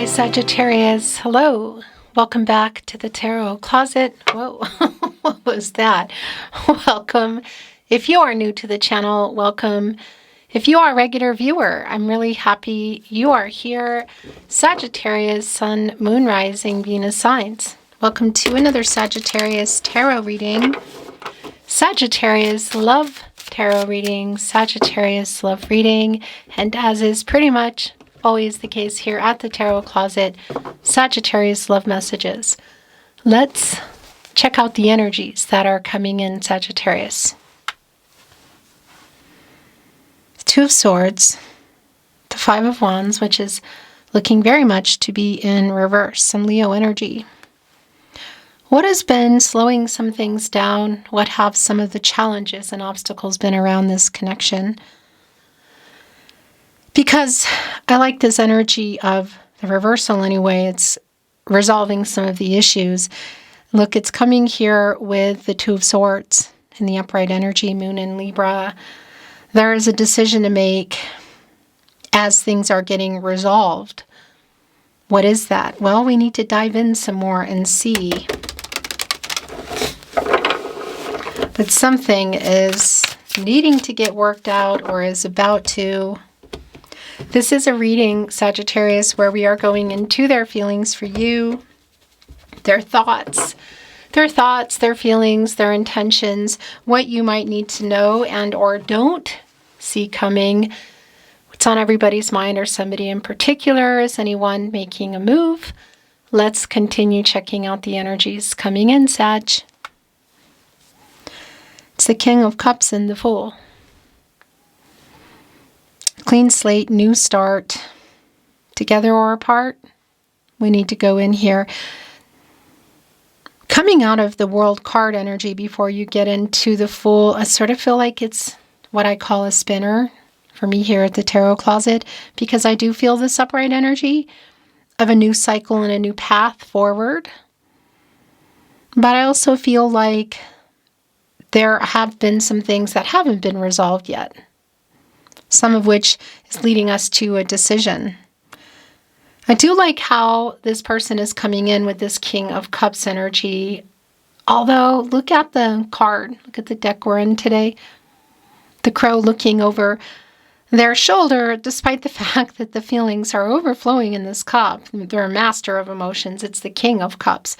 Sagittarius, hello. Welcome back to the Tarot Closet. Whoa, what was that? Welcome. If you are new to the channel, welcome. If you are a regular viewer, I'm really happy you are here. Sagittarius, Sun, Moon, Rising, Venus signs. Welcome to another Sagittarius tarot reading. Sagittarius love tarot reading, Sagittarius love reading, and as is pretty much always the case here at the Tarot Closet, Sagittarius love messages. Let's check out the energies that are coming in, Sagittarius. Two of Swords, the Five of Wands, which is looking very much to be in reverse, some Leo energy. What has been slowing some things down? What have some of the challenges and obstacles been around this connection? Because I like this energy of the reversal anyway. It's resolving some of the issues. Look, it's coming here with the Two of Swords in the upright energy, Moon in Libra. There is a decision to make as things are getting resolved. What is that? Well, we need to dive in some more and see. But something is needing to get worked out or is about to. This is a reading, Sagittarius, where we are going into their feelings for you, their thoughts, their feelings, their intentions, what you might need to know and or don't see coming, what's on everybody's mind or somebody in particular. Is anyone making a move? Let's continue checking out the energies coming in, Sag. It's the King of Cups and the Fool. Clean slate, new start, together or apart. We need to go in here. Coming out of the World card energy before you get into the Fool, I sort of feel like it's what I call a spinner for me here at the Tarot Closet, because I do feel this upright energy of a new cycle and a new path forward. But I also feel like there have been some things that haven't been resolved yet. Some of which is leading us to a decision. I do like how this person is coming in with this King of Cups energy. Although, look at the card. Look at the deck we're in today. The crow looking over their shoulder, despite the fact that the feelings are overflowing in this cup. They're a master of emotions. It's the King of Cups.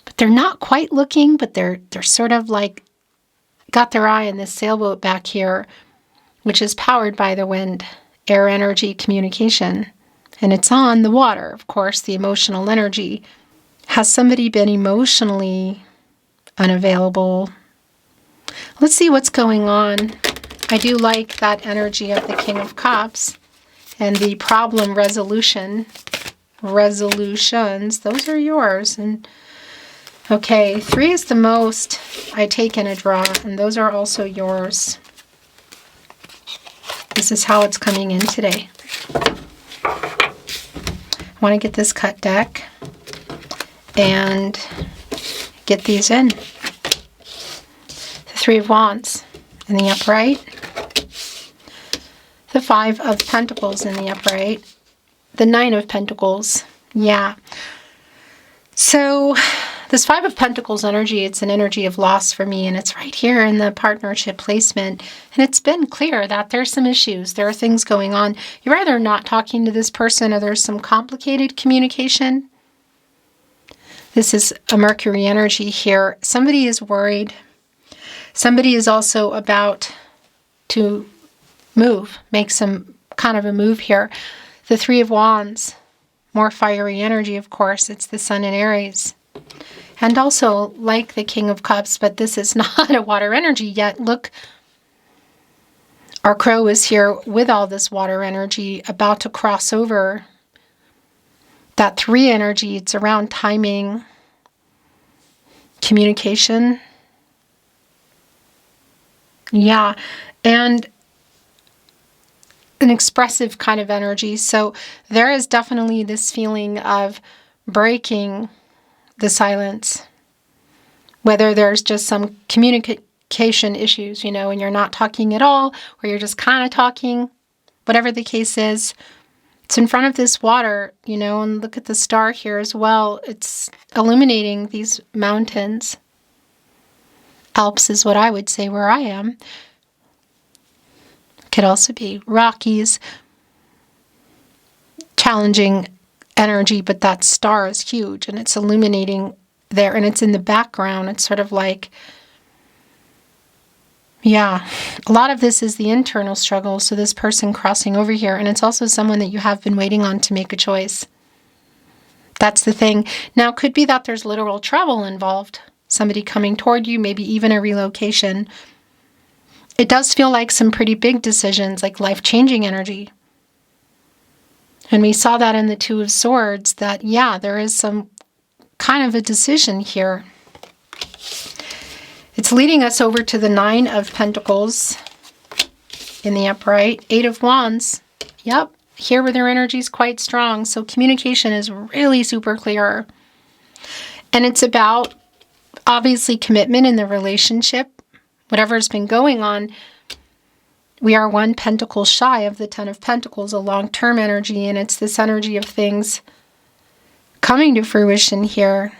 But they're not quite looking, but they're sort of like got their eye on this sailboat back here, which is powered by the wind, air energy, communication. And it's on the water, of course, the emotional energy. Has somebody been emotionally unavailable? Let's see what's going on. I do like that energy of the King of Cups and the problem resolutions. Those are yours. And okay, 3 is the most I take in a draw, and those are also yours. This is how it's coming in today. I want to get this cut deck and get these in. The 3 of Wands in the upright. The 5 of Pentacles in the upright. The 9 of Pentacles. Yeah. So this 5 of Pentacles energy, it's an energy of loss for me, and it's right here in the partnership placement. And it's been clear that there's some issues. There are things going on. You're either not talking to this person or there's some complicated communication. This is a Mercury energy here. Somebody is worried. Somebody is also about to move, make some kind of a move here. The 3 of Wands, more fiery energy, of course. It's the Sun in Aries. And also like the King of Cups, but this is not a water energy yet. Look, our crow is here with all this water energy about to cross over. That 3 energy, it's around timing, communication. Yeah, and an expressive kind of energy. So there is definitely this feeling of breaking the silence, whether there's just some communication issues, and you're not talking at all, or you're just kind of talking, whatever the case is, It's in front of this water, you know, and look at the star here as well. It's illuminating these mountains. Alps is what I would say where I am. Could also be Rockies. Challenging energy, but that star is huge and it's illuminating there and it's in the background. It's sort of like, yeah, a lot of this is the internal struggle. So this person crossing over here, and it's also someone that you have been waiting on to make a choice. That's the thing. Now, it could be that there's literal travel involved. Somebody coming toward you, maybe even a relocation. It does feel like some pretty big decisions, like life-changing energy. And we saw that in the Two of Swords, that, yeah, there is some kind of a decision here. It's leading us over to the Nine of Pentacles in the upright. Eight of Wands. Yep. Here where their energy is quite strong. So communication is really super clear. And it's about, obviously, commitment in the relationship. Whatever's been going on. We are one pentacle shy of the Ten of Pentacles, a long-term energy. And it's this energy of things coming to fruition here.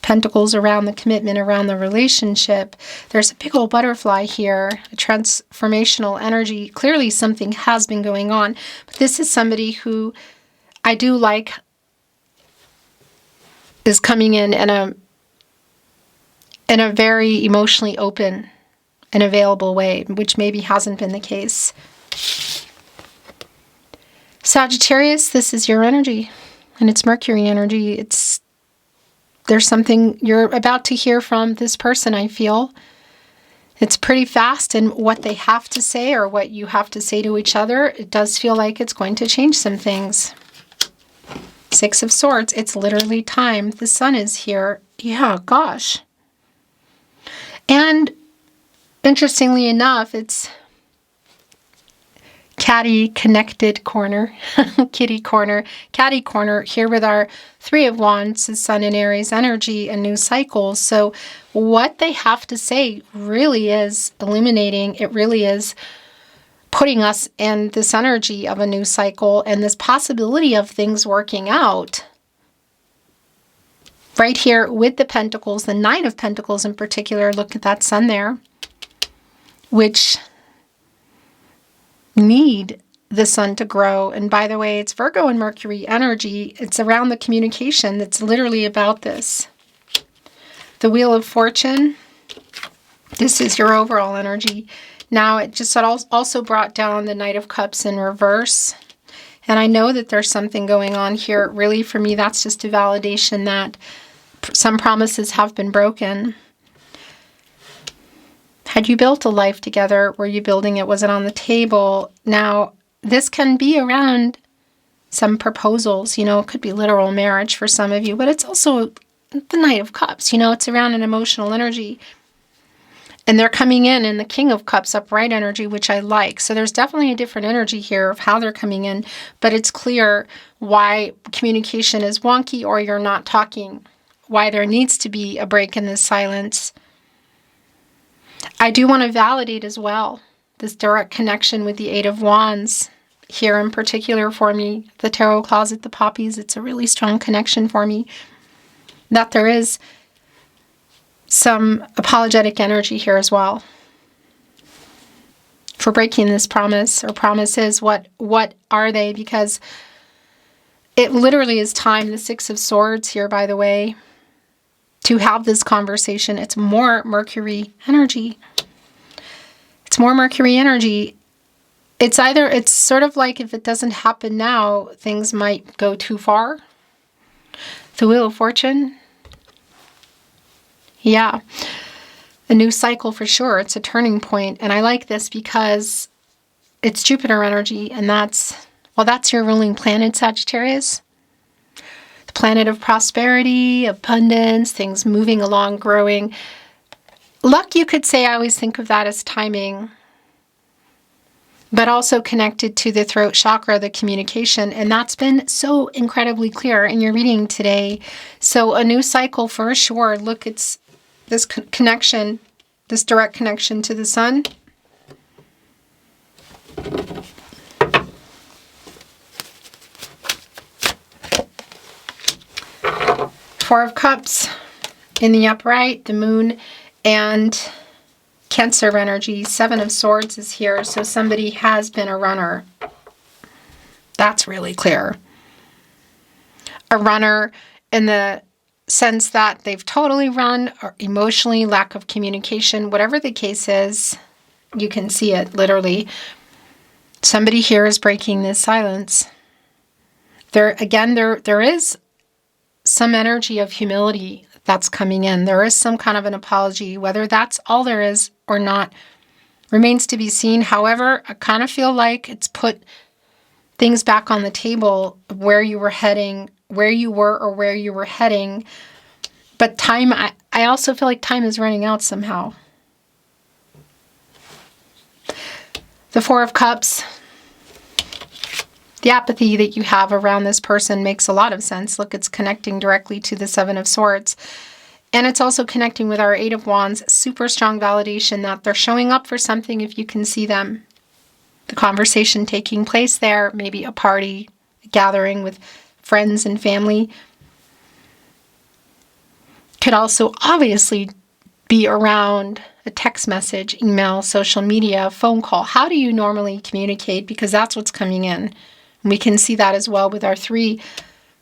Pentacles around the commitment, around the relationship. There's a big old butterfly here, a transformational energy. Clearly something has been going on, but this is somebody who I do like is coming in a very emotionally open and available way, which maybe hasn't been the case. Sagittarius, this is your energy, and it's Mercury energy. There's something you're about to hear from this person, I feel. It's pretty fast in what they have to say or what you have to say to each other. It does feel like it's going to change some things. Six of Swords, it's literally time. The sun is here. Yeah, gosh. And interestingly enough, it's catty connected corner, kitty corner, catty corner here with our Three of Wands, the Sun in Aries energy, a new cycle. So what they have to say really is illuminating. It really is putting us in this energy of a new cycle and this possibility of things working out. Right here with the Pentacles, the Nine of Pentacles in particular, look at that sun there, which need the sun to grow. And by the way, it's Virgo and Mercury energy. It's around the communication that's literally about this. The Wheel of Fortune, this is your overall energy. Now, it just also brought down the Knight of Cups in reverse. And I know that there's something going on here. Really, for me, that's just a validation that some promises have been broken. Had you built a life together? Were you building it? Was it on the table? Now, this can be around some proposals. You know, it could be literal marriage for some of you, but it's also the Knight of Cups. You know, it's around an emotional energy. And they're coming in the King of Cups, upright energy, which I like. So there's definitely a different energy here of how they're coming in, but it's clear why communication is wonky or you're not talking, why there needs to be a break in this silence. I do want to validate as well this direct connection with the Eight of Wands here in particular for me. The Tarot Closet, the Poppies, it's a really strong connection for me. That there is some apologetic energy here as well for breaking this promise or promises. What are they? Because it literally is time, the Six of Swords here, by the way, to have this conversation. It's more Mercury energy. It's more Mercury energy. It's sort of like if it doesn't happen now, things might go too far. The Wheel of Fortune. Yeah. A new cycle for sure. It's a turning point. And I like this because it's Jupiter energy. And that's your ruling planet, Sagittarius. The planet of prosperity, abundance, things moving along, growing. Luck, you could say, I always think of that as timing, but also connected to the throat chakra, the communication. And that's been so incredibly clear in your reading today. So a new cycle for sure. Look, it's this connection, this direct connection to the sun. Four of Cups in the upright, the Moon, and Cancer energy. Seven of Swords is here, so somebody has been a runner. That's really clear. A runner in the sense that they've totally run, or emotionally, lack of communication, whatever the case is, you can see it literally. Somebody here is breaking this silence. There is some energy of humility that's coming in. There is some kind of an apology. Whether that's all there is or not remains to be seen. However, I kind of feel like it's put things back on the table of where you were heading, where you were or where you were heading. But time, I also feel like time is running out somehow. The Four of Cups. The apathy that you have around this person makes a lot of sense. Look, it's connecting directly to the Seven of Swords. And it's also connecting with our Eight of Wands. Super strong validation that they're showing up for something if you can see them. The conversation taking place there, maybe a party, a gathering with friends and family. Could also obviously be around a text message, email, social media, phone call. How do you normally communicate? Because that's what's coming in. And we can see that as well with our Three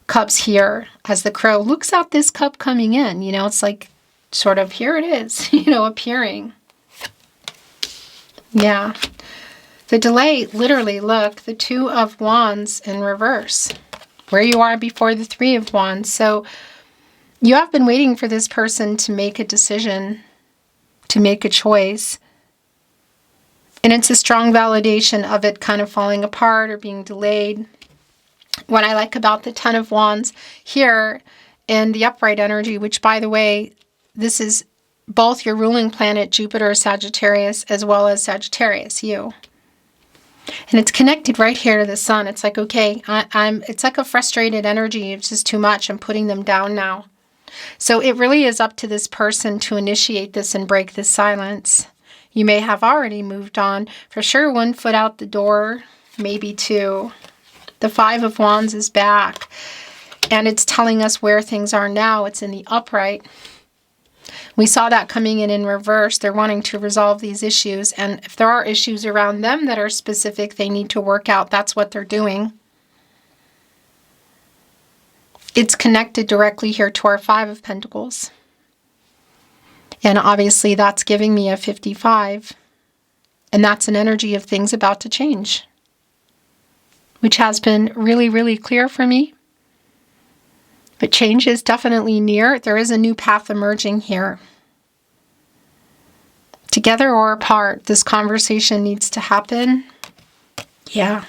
Cups here as the Crow looks at this cup coming in. You know, it's like sort of, here it is, you know, appearing. Yeah. The delay, literally, look, the Two of Wands in reverse. Where you are before the Three of Wands. So you have been waiting for this person to make a decision, to make a choice. And it's a strong validation of it kind of falling apart or being delayed. What I like about the Ten of Wands here in the upright energy, which, by the way, this is both your ruling planet, Jupiter, Sagittarius, as well as Sagittarius, you. And it's connected right here to the Sun. It's like, okay, it's like a frustrated energy. It's just too much. I'm putting them down now. So it really is up to this person to initiate this and break this silence. You may have already moved on. For sure, 1 foot out the door, maybe 2. The Five of Wands is back. And it's telling us where things are now. It's in the upright. We saw that coming in reverse. They're wanting to resolve these issues. And if there are issues around them that are specific, they need to work out. That's what they're doing. It's connected directly here to our Five of Pentacles. And obviously that's giving me a 55. And that's an energy of things about to change. Which has been really, really clear for me. But change is definitely near. There is a new path emerging here. Together or apart, this conversation needs to happen. Yeah.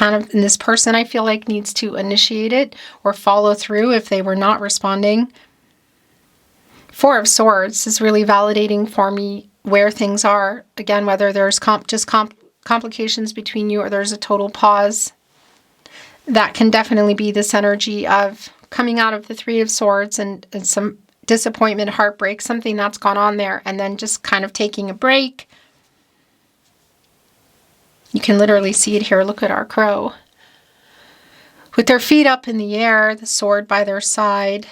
And this person, I feel like, needs to initiate it or follow through if they were not responding. Four of Swords is really validating for me where things are. Again, whether there's complications between you or there's a total pause. That can definitely be this energy of coming out of the Three of Swords and some disappointment, heartbreak, something that's gone on there, and then just kind of taking a break. You can literally see it here. Look at our Crow. With their feet up in the air, the sword by their side.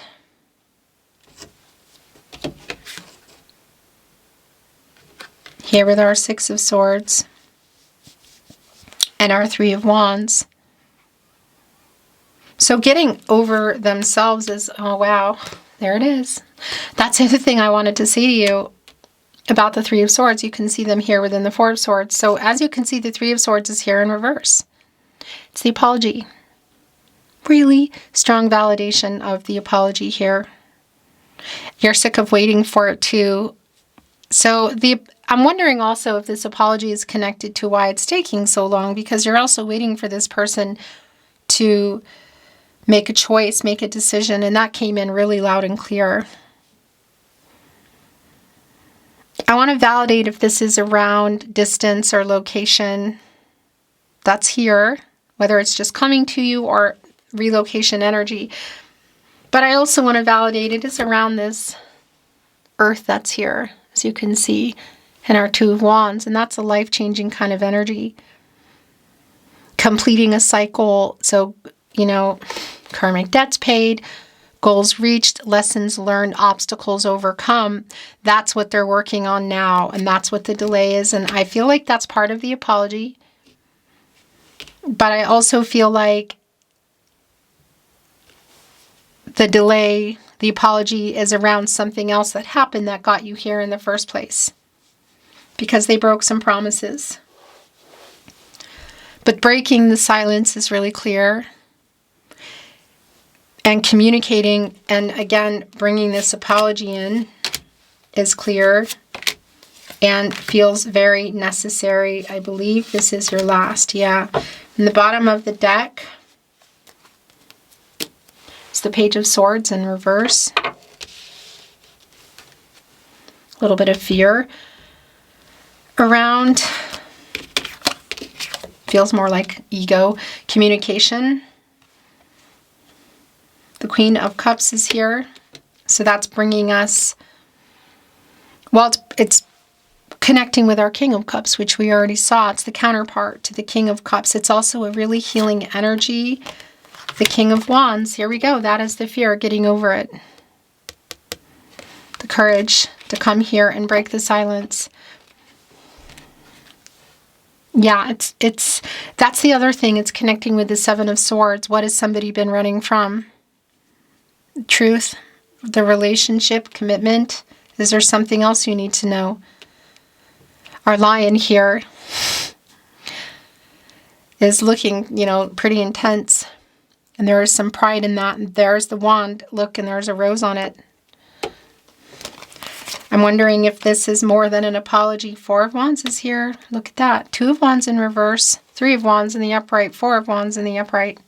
Here with our Six of Swords. And our Three of Wands. So getting over themselves is, oh wow, there it is. That's the other thing I wanted to say to you about the Three of Swords. You can see them here within the Four of Swords. So as you can see, the Three of Swords is here in reverse. It's the apology. Really strong validation of the apology here. You're sick of waiting for it too. So I'm wondering also if this apology is connected to why it's taking so long, because you're also waiting for this person to make a choice, make a decision, and that came in really loud and clear. I want to validate if this is around distance or location. That's here, whether it's just coming to you or relocation energy. But I also want to validate it is around this earth that's here, as you can see, and our Two of Wands, and that's a life-changing kind of energy. Completing a cycle, so, you know, karmic debts paid, goals reached, lessons learned, obstacles overcome. That's what they're working on now, and that's what the delay is. And I feel like that's part of the apology. But I also feel like the delay, the apology is around something else that happened that got you here in the first place, because they broke some promises. But breaking the silence is really clear. And communicating, and again, bringing this apology in is clear and feels very necessary. I believe this is your last, yeah. In the bottom of the deck, it's the Page of Swords in reverse. A little bit of fear around. Feels more like ego. Communication. The Queen of Cups is here. So that's bringing us, well, it's connecting with our King of Cups, which we already saw. It's the counterpart to the King of Cups. It's also a really healing energy. The King of Wands, here we go. That is the fear, getting over it. The courage to come here and break the silence. Yeah, that's the other thing. It's connecting with the Seven of Swords. What has somebody been running from? Truth, the relationship, commitment. Is there something else you need to know? Our Lion here is looking, pretty intense. And there is some pride in that. And there's the wand. Look, and there's a rose on it. I'm wondering if this is more than an apology. Four of Wands is here. Look at that. Two of Wands in reverse. Three of Wands in the upright. Four of Wands in the upright.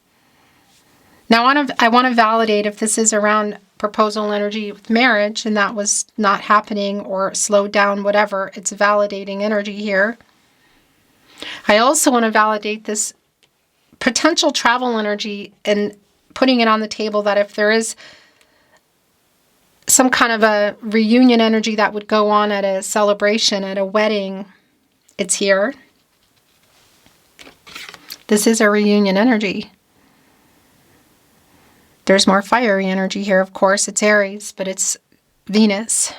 Now, I want to validate if this is around proposal energy with marriage and that was not happening or slowed down, whatever. It's validating energy here. I also want to validate this potential travel energy and putting it on the table that if there is some kind of a reunion energy that would go on at a celebration, at a wedding, it's here. This is a reunion energy. There's more fiery energy here, of course. It's Aries, but it's Venus.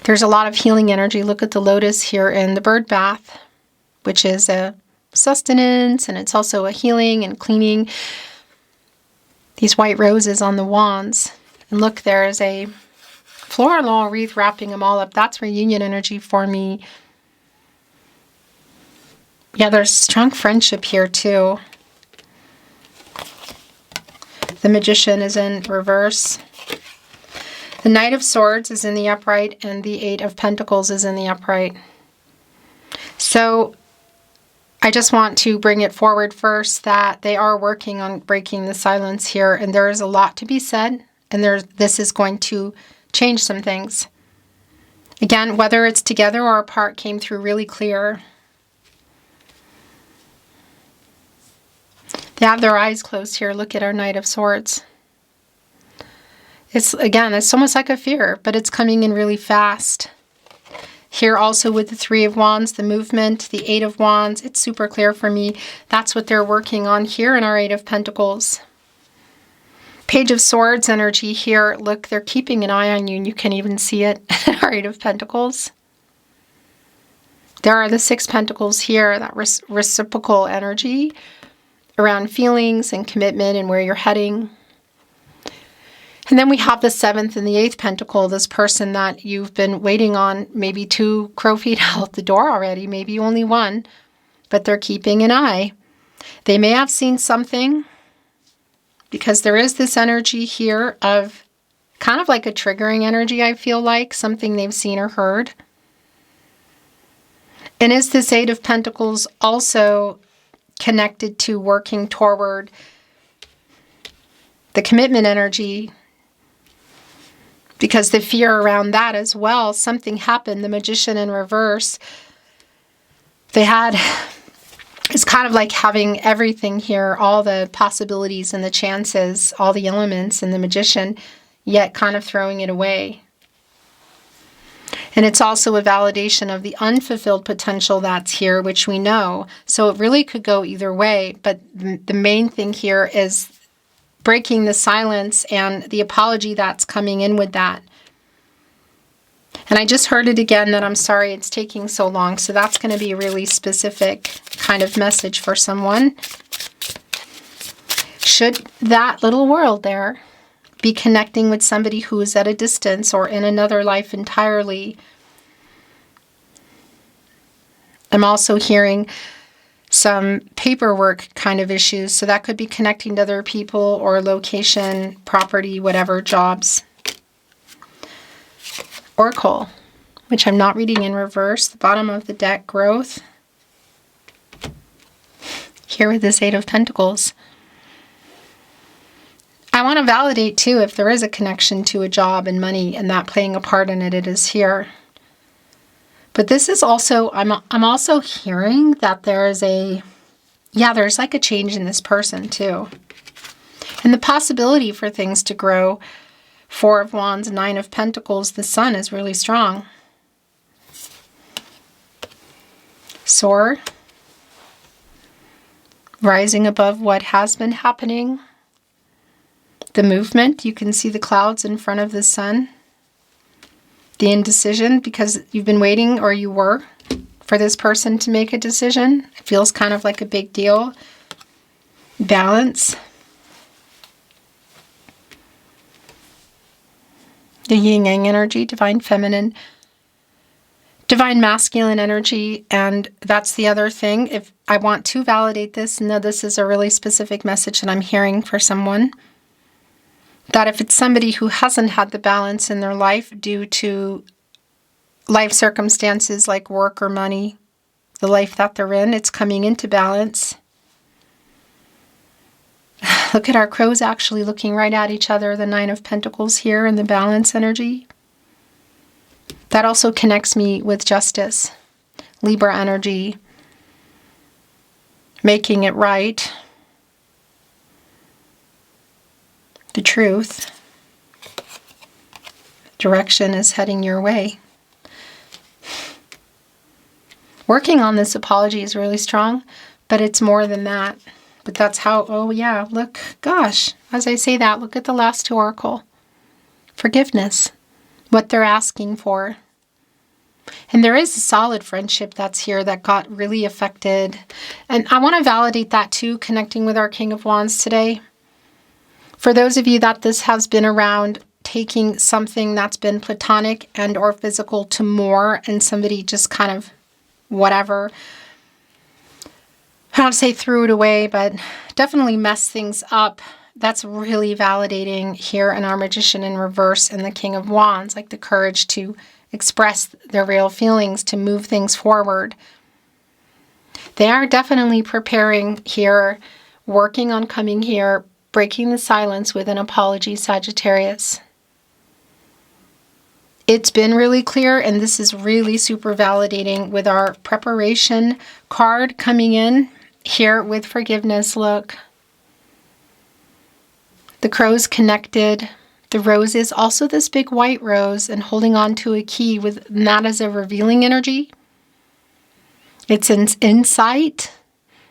There's a lot of healing energy. Look at the lotus here in the bird bath, which is a sustenance, and it's also a healing and cleaning. These white roses on the wands. And look, there's a floral wreath wrapping them all up. That's reunion energy for me. Yeah, there's strong friendship here, too. The Magician is in reverse. The Knight of Swords is in the upright, and the Eight of Pentacles is in the upright. So I just want to bring it forward first that they are working on breaking the silence here, and there is a lot to be said, and this is going to change some things. Again, whether it's together or apart came through really clear. They have their eyes closed here. Look at our Knight of Swords. It's almost like a fear, but it's coming in really fast. Here also with the Three of Wands, the movement, the Eight of Wands, it's super clear for me. That's what they're working on here in our Eight of Pentacles. Page of Swords energy here. Look, they're keeping an eye on you, and you can even see it. Our Eight of Pentacles. There are the Six Pentacles here, that reciprocal energy around feelings and commitment and where you're heading. And then we have the Seventh and the Eighth Pentacle, this person that you've been waiting on, maybe 2 crow feet out the door already, maybe only 1, but they're keeping an eye. They may have seen something, because there is this energy here of kind of like a triggering energy, I feel like, something they've seen or heard. And is this Eight of Pentacles also connected to working toward the commitment energy? Because the fear around that as well, something happened. The Magician in reverse, it's kind of like having everything here, all the possibilities and the chances, all the elements in the Magician, yet kind of throwing it away. And it's also a validation of the unfulfilled potential that's here, which we know. So it really could go either way. But the main thing here is breaking the silence and the apology that's coming in with that. And I just heard it again that I'm sorry it's taking so long. So that's going to be a really specific kind of message for someone. Should that little world there be connecting with somebody who is at a distance or in another life entirely? I'm also hearing some paperwork kind of issues. So that could be connecting to other people or location, property, whatever, jobs. Oracle, which I'm not reading in reverse. The bottom of the deck, growth. Here with this Eight of Pentacles. I want to validate too if there is a connection to a job and money and that playing a part in it, it is here. But this is also, I'm also hearing that there is there's like a change in this person too. And the possibility for things to grow. Four of Wands, Nine of Pentacles, the Sun is really strong. Soar. Rising above what has been happening. The movement, you can see the clouds in front of the sun. The indecision, because you've been waiting, or you were, for this person to make a decision. It feels kind of like a big deal. Balance. The yin-yang energy, divine feminine, divine masculine energy. And that's the other thing. If I want to validate this, and this is a really specific message that I'm hearing for someone, that if it's somebody who hasn't had the balance in their life due to life circumstances like work or money, the life that they're in, it's coming into balance. Look at our crows actually looking right at each other, the Nine of Pentacles here in the balance energy. That also connects me with justice, Libra energy, making it right. The truth. Direction is heading your way. Working on this apology is really strong, but it's more than that. But that's how, oh yeah, look, gosh, as I say that, look at the last two oracle. Forgiveness, what they're asking for. And there is a solid friendship that's here that got really affected. And I want to validate that too, connecting with our King of Wands today. For those of you that this has been around, taking something that's been platonic and or physical to more, and somebody just kind of whatever, I don't want to say threw it away, but definitely messed things up. That's really validating here in our Magician in reverse and the King of Wands, like the courage to express their real feelings, to move things forward. They are definitely preparing here, working on coming here, breaking the silence with an apology, Sagittarius. It's been really clear, and this is really super validating with our preparation card coming in here with forgiveness. Look. The crows connected. The rose is also this big white rose and holding on to a key with that as a revealing energy. It's an insight.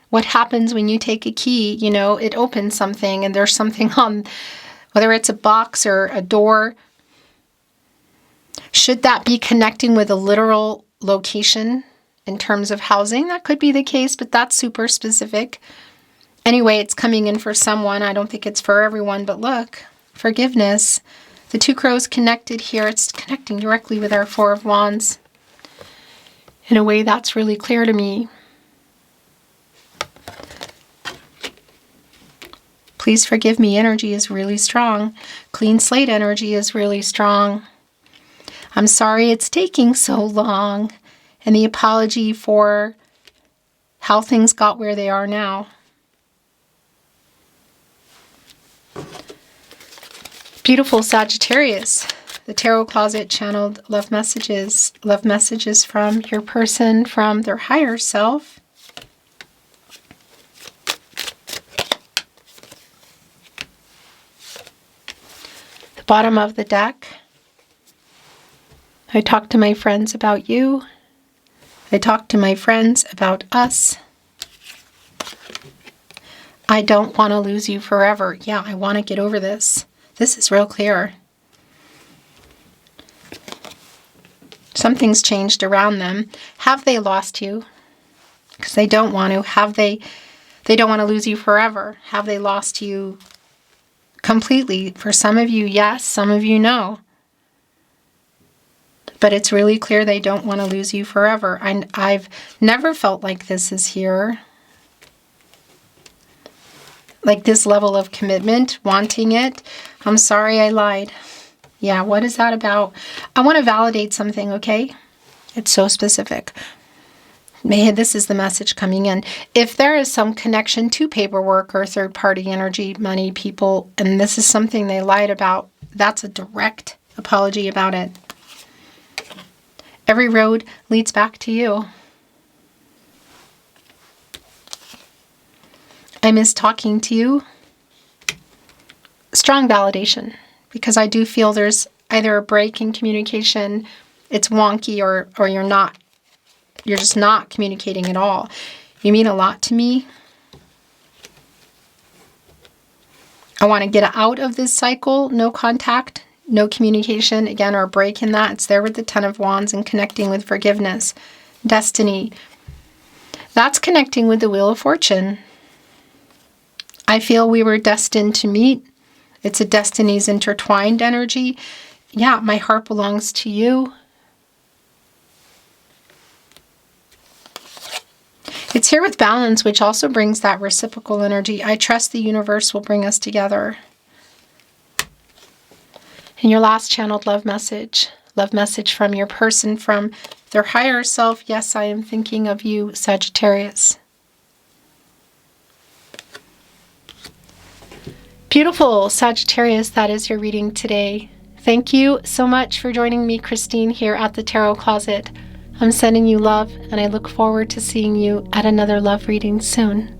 What happens when you take a key, you know, it opens something and there's something on, whether it's a box or a door. Should that be connecting with a literal location in terms of housing? That could be the case, but that's super specific. Anyway, it's coming in for someone. I don't think it's for everyone, but look, forgiveness. The two crows connected here. It's connecting directly with our Four of Wands in a way that's really clear to me. Please forgive me energy is really strong. Clean slate energy is really strong. I'm sorry it's taking so long. And the apology for how things got where they are now. Beautiful Sagittarius. The Tarot Closet channeled love messages from your person, from their higher self. The bottom of the deck. I talk to my friends about you. I talk to my friends about us. I don't want to lose you forever. Yeah, I want to get over this. This is real clear. Something's changed around them. Have they lost you? Because they don't want to. They don't want to lose you forever. Have they lost you completely? For some of you, yes. Some of you, no. But it's really clear they don't want to lose you forever. I've never felt like this is here. Like this level of commitment, wanting it. I'm sorry I lied. Yeah, what is that about? I want to validate something, okay? It's so specific. Maybe this is the message coming in. If there is some connection to paperwork or third-party energy, money, people, and this is something they lied about, that's a direct apology about it. Every road leads back to you. I miss talking to you. Strong validation, because I do feel there's either a break in communication, it's wonky, or you're just not communicating at all. You mean a lot to me. I want to get out of this cycle, no contact, no communication, again, or a break in that. It's there with the Ten of Wands and connecting with forgiveness, destiny. That's connecting with the Wheel of Fortune. I feel we were destined to meet. It's a destinies intertwined energy. Yeah, my heart belongs to you. It's here with balance, which also brings that reciprocal energy. I trust the universe will bring us together. And your last channeled love message from your person, from their higher self. Yes, I am thinking of you, Sagittarius. Beautiful, Sagittarius, that is your reading today. Thank you so much for joining me, Christine, here at the Tarot Closet. I'm sending you love, and I look forward to seeing you at another love reading soon.